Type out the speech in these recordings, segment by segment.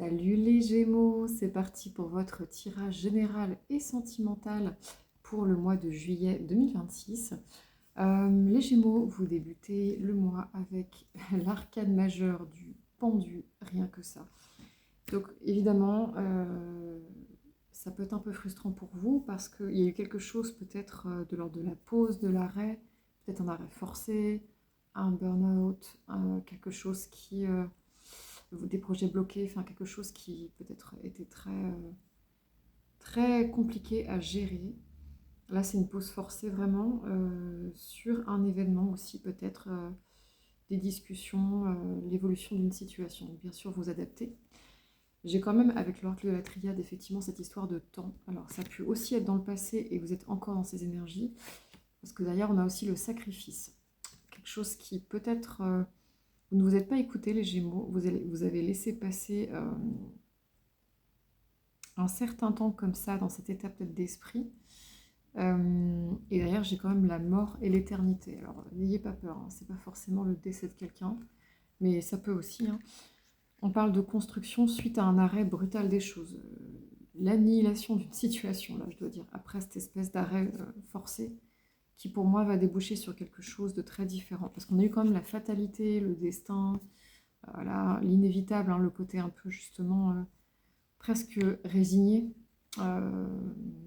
Salut les Gémeaux, c'est parti pour votre tirage général et sentimental pour le mois de juillet 2026. Les Gémeaux, vous débutez le mois avec l'arcane majeur du pendu, rien que ça. Donc évidemment, ça peut être un peu frustrant pour vous parce qu'il y a eu quelque chose peut-être de l'ordre de la pause, de l'arrêt, peut-être un arrêt forcé, un burn-out, quelque chose qui... des projets bloqués, enfin quelque chose qui peut-être était très compliqué à gérer. Là, c'est une pause forcée vraiment sur un événement aussi, peut-être des discussions, l'évolution d'une situation. Donc, bien sûr, vous adaptez. J'ai quand même, avec l'oracle de la triade, effectivement, cette histoire de temps. Alors, ça peut aussi être dans le passé et vous êtes encore dans ces énergies, parce que derrière, on a aussi le sacrifice. Quelque chose qui peut-être... vous ne vous êtes pas écouté, les Gémeaux. Vous avez laissé passer un certain temps comme ça, dans cette étape peut-être d'esprit. Et derrière, j'ai quand même la mort et l'éternité. Alors, n'ayez pas peur, hein, c'est pas forcément le décès de quelqu'un, mais ça peut aussi. Hein. On parle de construction suite à un arrêt brutal des choses. L'annihilation d'une situation, là, je dois dire, après cette espèce d'arrêt forcé, qui pour moi va déboucher sur quelque chose de très différent. Parce qu'on a eu quand même la fatalité, le destin, voilà, l'inévitable, hein, le côté un peu justement presque résigné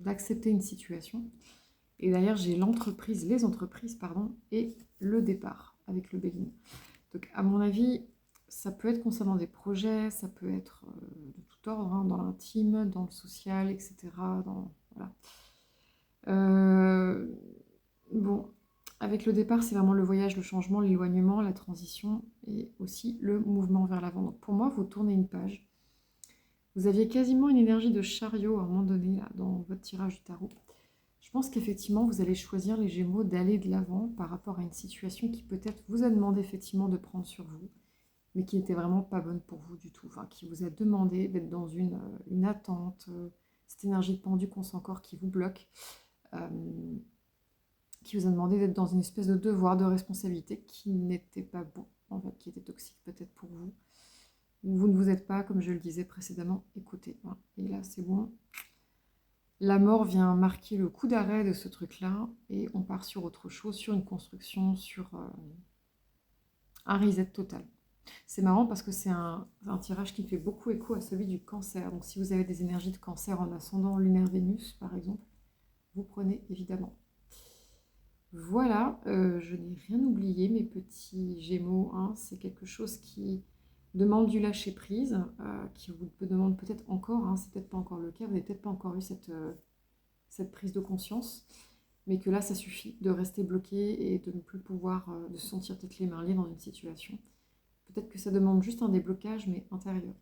d'accepter une situation. Et d'ailleurs, j'ai les entreprises, pardon, et le départ avec le Béguin. Donc, à mon avis, ça peut être concernant des projets, ça peut être de tout ordre, hein, dans l'intime, dans le social, etc. Voilà. Bon, avec le départ, c'est vraiment le voyage, le changement, l'éloignement, la transition et aussi le mouvement vers l'avant. Donc, pour moi, vous tournez une page. Vous aviez quasiment une énergie de chariot à un moment donné là, dans votre tirage du tarot. Je pense qu'effectivement, vous allez choisir les Gémeaux d'aller de l'avant par rapport à une situation qui peut-être vous a demandé effectivement de prendre sur vous, mais qui n'était vraiment pas bonne pour vous du tout. Enfin, qui vous a demandé d'être dans une attente, cette énergie de pendu qu'on sent encore qui vous bloque, qui vous a demandé d'être dans une espèce de devoir, de responsabilité qui n'était pas bon, en fait, qui était toxique peut-être pour vous. Vous ne vous êtes pas, comme je le disais précédemment, écouté. Voilà. Et là, c'est bon. La mort vient marquer le coup d'arrêt de ce truc-là et on part sur autre chose, sur une construction, sur un reset total. C'est marrant parce que c'est un tirage qui fait beaucoup écho à celui du cancer. Donc si vous avez des énergies de cancer en ascendant lunaire Vénus, par exemple, vous prenez évidemment. Voilà, je n'ai rien oublié, mes petits Gémeaux. Hein, c'est quelque chose qui demande du lâcher-prise, qui vous demande peut-être encore, hein, c'est peut-être pas encore le cas, vous n'avez peut-être pas encore eu cette prise de conscience, mais que là, ça suffit de rester bloqué et de ne plus pouvoir, de se sentir peut-être les mains liées dans une situation. Peut-être que ça demande juste un déblocage, mais intérieur.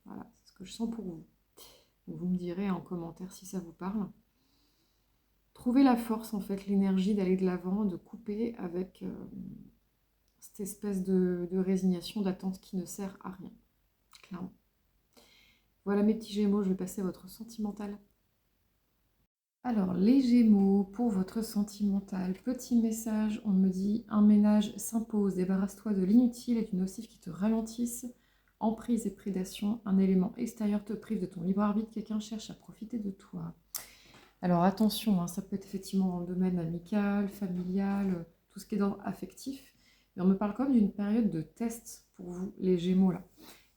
Voilà, c'est ce que je sens pour vous. Donc vous me direz en commentaire si ça vous parle. Trouvez la force, en fait, l'énergie d'aller de l'avant, de couper avec cette espèce de résignation, d'attente qui ne sert à rien, clairement. Voilà mes petits Gémeaux, je vais passer à votre sentimental. Alors, les Gémeaux, pour votre sentimental, petit message, on me dit un ménage s'impose, débarrasse-toi de l'inutile et du nocif qui te ralentissent, emprise et prédation, un élément extérieur te prive de ton libre arbitre, quelqu'un cherche à profiter de toi. Alors attention, hein, ça peut être effectivement dans le domaine amical, familial, tout ce qui est dans affectif, mais on me parle quand même d'une période de test pour vous, les Gémeaux là.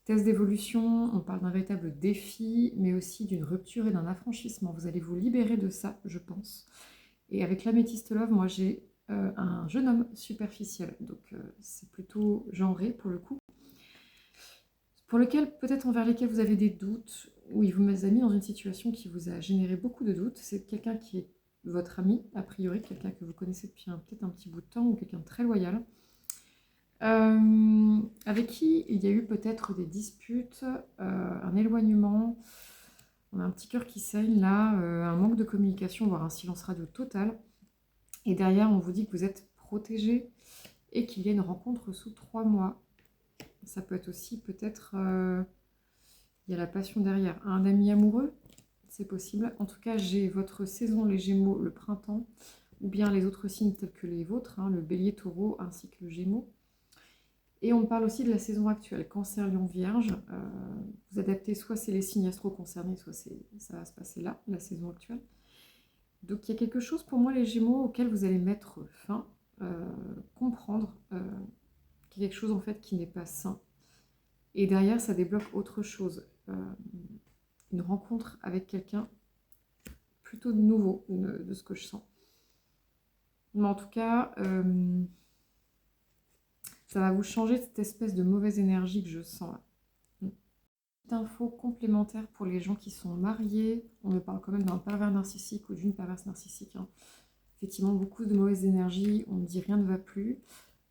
Test d'évolution, on parle d'un véritable défi, mais aussi d'une rupture et d'un affranchissement. Vous allez vous libérer de ça, je pense. Et avec l'améthyste love, moi j'ai un jeune homme superficiel, donc c'est plutôt genré pour le coup, pour lequel peut-être envers lesquels vous avez des doutes, ou il vous a mis dans une situation qui vous a généré beaucoup de doutes. C'est quelqu'un qui est votre ami, a priori, quelqu'un que vous connaissez depuis peut-être un petit bout de temps, ou quelqu'un de très loyal. Avec qui il y a eu peut-être des disputes, un éloignement, on a un petit cœur qui saigne là, un manque de communication, voire un silence radio total. Et derrière, on vous dit que vous êtes protégé et qu'il y a une rencontre sous 3 mois. Ça peut être aussi peut-être, il y a la passion derrière. Un ami amoureux, c'est possible. En tout cas, j'ai votre saison, les Gémeaux, le printemps, ou bien les autres signes tels que les vôtres, hein, le bélier, taureau, ainsi que le Gémeaux. Et on parle aussi de la saison actuelle, Cancer, Lion, Vierge. Vous adaptez, soit c'est les signes astro concernés, soit ça va se passer là, la saison actuelle. Donc il y a quelque chose pour moi, les Gémeaux, auquel vous allez mettre fin, comprendre qu'il y a quelque chose en fait qui n'est pas sain. Et derrière, ça débloque autre chose. Une rencontre avec quelqu'un plutôt de nouveau, de ce que je sens. Mais en tout cas, ça va vous changer de cette espèce de mauvaise énergie que je sens là. Petite info complémentaire pour les gens qui sont mariés. On me parle quand même d'un pervers narcissique ou d'une perverse narcissique. Hein. Effectivement, beaucoup de mauvaise énergie. On me dit rien ne va plus.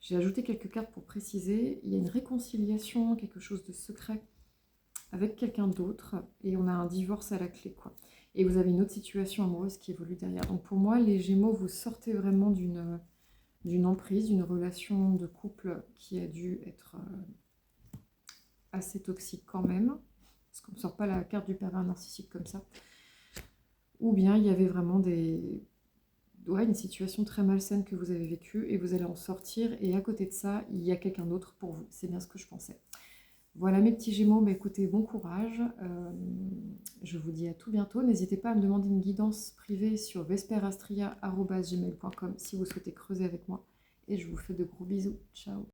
J'ai ajouté quelques cartes pour préciser. Il y a une réconciliation, quelque chose de secret avec quelqu'un d'autre. Et on a un divorce à la clé, quoi. Et vous avez une autre situation amoureuse qui évolue derrière. Donc pour moi, les Gémeaux, vous sortez vraiment d'une emprise, d'une relation de couple qui a dû être assez toxique quand même. Parce qu'on ne sort pas la carte du pervers narcissique comme ça. Ou bien il y avait vraiment une situation très malsaine que vous avez vécue et vous allez en sortir. Et à côté de ça, il y a quelqu'un d'autre pour vous. C'est bien ce que je pensais. Voilà mes petits Gémeaux, bah écoutez, bon courage. Je vous dis à tout bientôt. N'hésitez pas à me demander une guidance privée sur vesperastria@gmail.com si vous souhaitez creuser avec moi. Et je vous fais de gros bisous. Ciao.